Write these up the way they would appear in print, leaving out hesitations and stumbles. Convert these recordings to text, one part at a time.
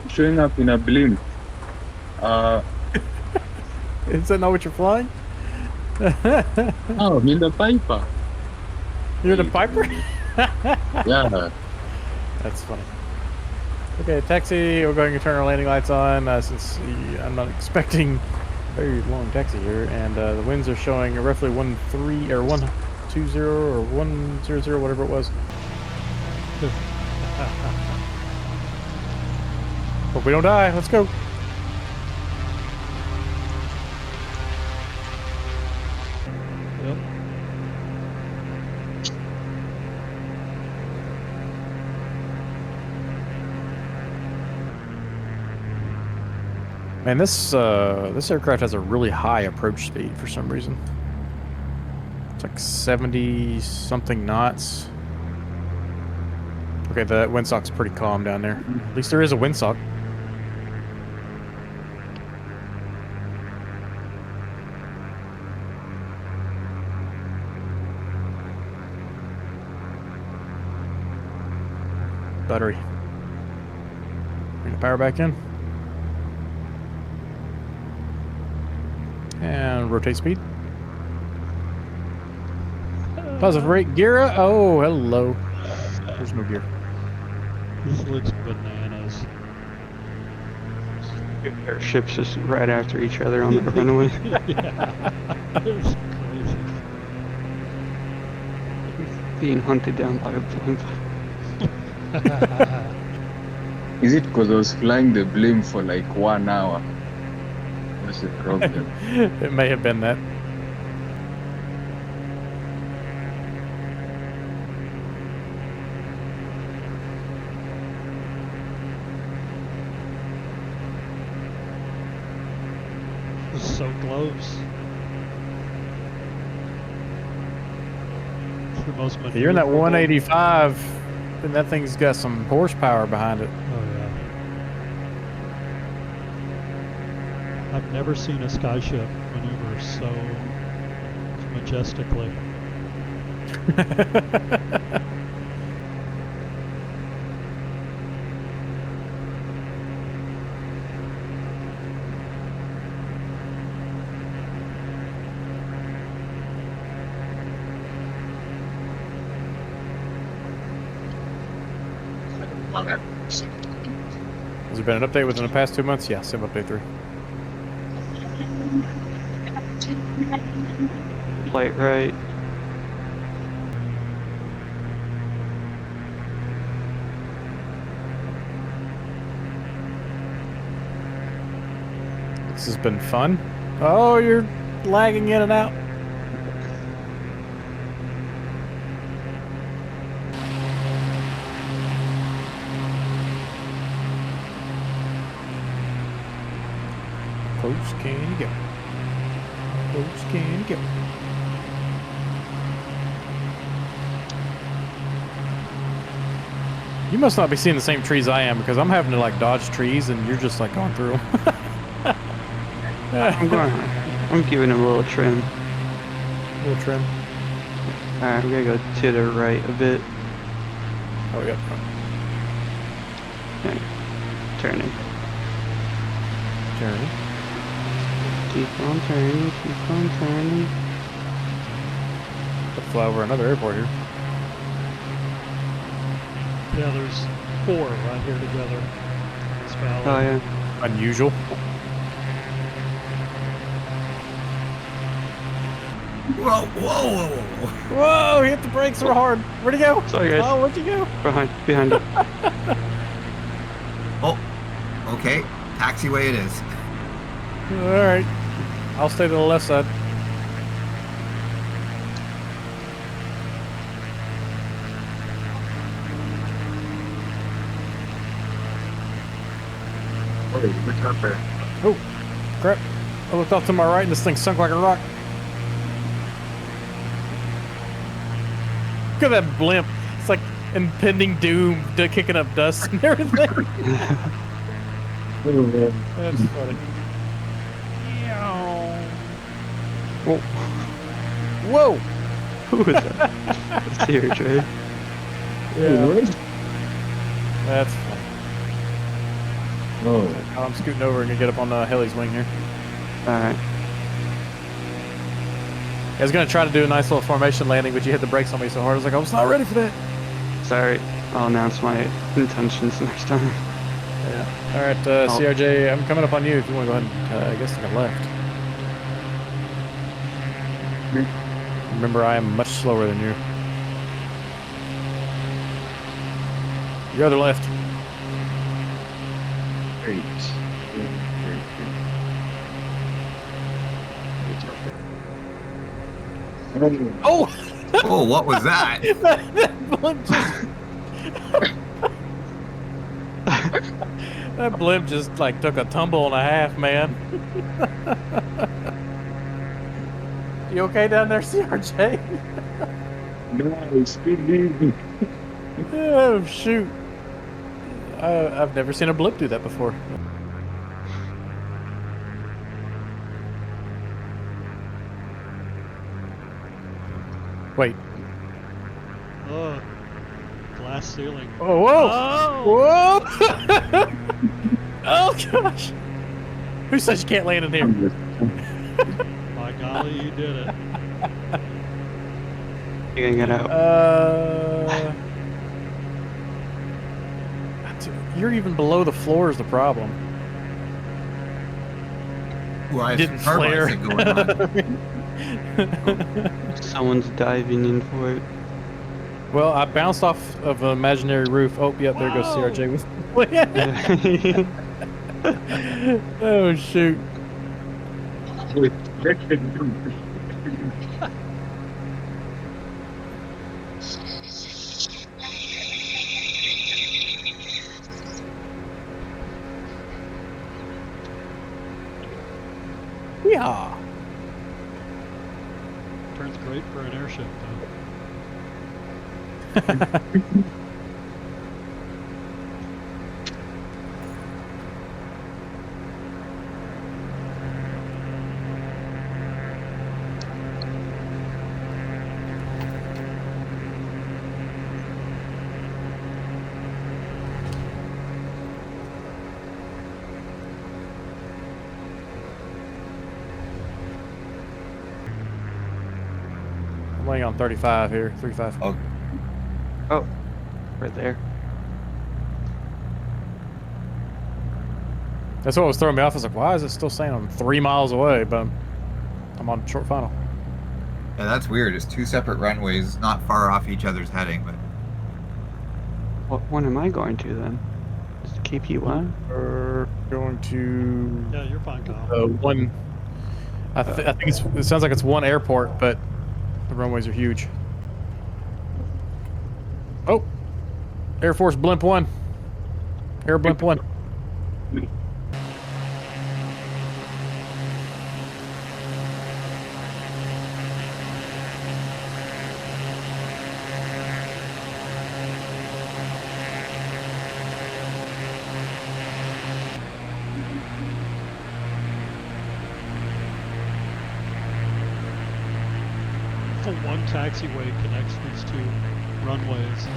showing up in a blimp. Is that not what you're flying? Oh, I'm in the Piper. You're the Piper? Yeah. That's funny. Okay, taxi. We're going to turn our landing lights on since I'm not expecting a very long taxi here, and the winds are showing roughly 1-3 or 1-20 or 1-0-0, whatever it was. Hope we don't die. Let's go. Yep. Man, this aircraft has a really high approach speed for some reason. It's like 70 something knots. Okay, the windsock's pretty calm down there. At least there is a windsock. Battery. Bring the power back in. And rotate speed. Positive rate. Gear up. Oh, hello. There's no gear. This looks bananas. Airships just right after each other on the runway. Yeah. It's crazy. Being hunted down by a blimp. Is it because I was flying the blimp for like 1 hour? What's the problem? It may have been that. So close. It's the most You're in that maneuverable. 185, and that thing's got some horsepower behind it. Oh yeah. I've never seen a Skyship maneuver so majestically. Has there been an update within the past 2 months? Yeah, Sim Update 3. Light right. This has been fun. Oh, you're lagging in and out. Close can you go? Close can you go? You must not be seeing the same trees I am, because I'm having to like dodge trees and you're just like going through them. I'm giving him a little trim. Little trim. Alright, we gotta go to the right a bit. Oh, we got Okay. Turning. Jeremy. Keep on turning, keep on turning. Let's fly over another airport here. Yeah, there's 4 right here together. In this valley. Oh yeah. Unusual. Whoa, whoa, whoa, whoa. Whoa, he hit the brakes so hard. Where'd he go? Sorry guys. Oh, where'd you go? Behind you. Oh, okay. Taxiway it is. Alright. I'll stay to the left side. Oh, crap. I looked off to my right and this thing sunk like a rock. Look at that blimp. It's like impending doom, kicking up dust and everything. That's funny. Whoa. Whoa! Who was that? That's here, Trey. Yeah. That's funny. Oh, I'm scooting over and gonna get up on the heli's wing here. Alright. I was gonna try to do a nice little formation landing, but you hit the brakes on me so hard. I was like, I was not ready for that. Sorry. I'll announce my intentions next time. Yeah. All right, CRJ, I'm coming up on you if you want to go ahead and, I guess, take a left. Remember, I am much slower than you. Your other left. great. Oh! Oh, what was that? That blimp just like took a tumble and a half, man. You okay down there, CRJ? No, speed easy. Oh shoot! I've never seen a blimp do that before. Wait. Oh, glass ceiling. Oh, whoa! Oh! Whoa! Oh gosh! Who says you can't land in here? By golly, you did it. You gonna get out? You're even below the floor is the problem. Why is Didn't flare. going on? Someone's diving in for it. Well, I bounced off of an imaginary roof. Oh, yep, there goes Whoa. CRJ with. Oh shoot! Yeah. Turns great for an airship, though. I'm laying on 35 here. 35. Oh, Oh, right there. That's what was throwing me off. I was like, why is it still saying I'm 3 miles away? But I'm on short final. yeah, that's weird. It's two separate runways, not far off each other's heading, but What one am I going to then? Is it KP1? We're going to Yeah, you're fine, Kyle. one. I think it sounds like it's one airport, but the runways are huge. Oh, Air Force Blimp 1. Air Blimp 1. The one taxiway connects these two runways.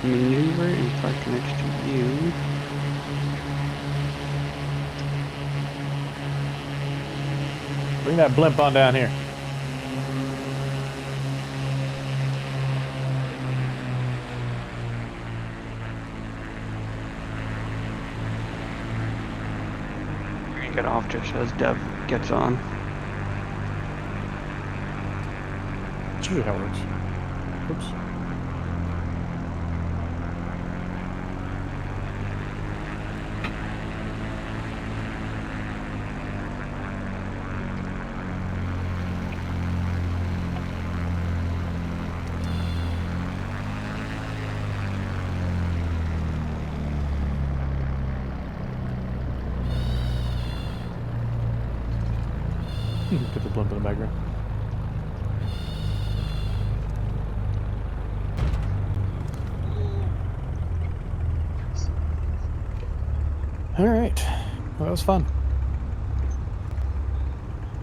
Maneuver and park next to you. Bring that blimp on down here. You're gonna get off just as Dev gets on. That's usually how it works. Oops. Put the blimp in the background. All right. Well, that was fun.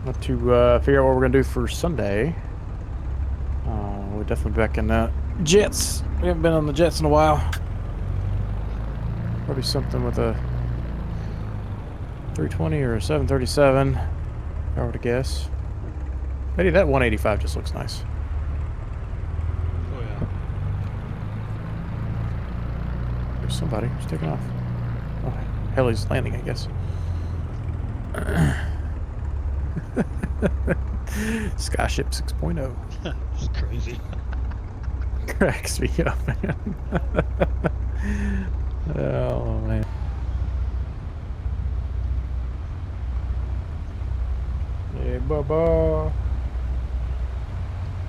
But to figure out what we're gonna do for Sunday, we're definitely back in jets. We haven't been on the jets in a while. Probably something with a 320 or a 737, if I were to guess. Maybe that 185 just looks nice. Oh yeah. There's somebody who's taking off. Oh, heli's landing, I guess. Skyship 6.0. It's crazy. Cracks me up, man. Oh, man. Yeah, bye-bye.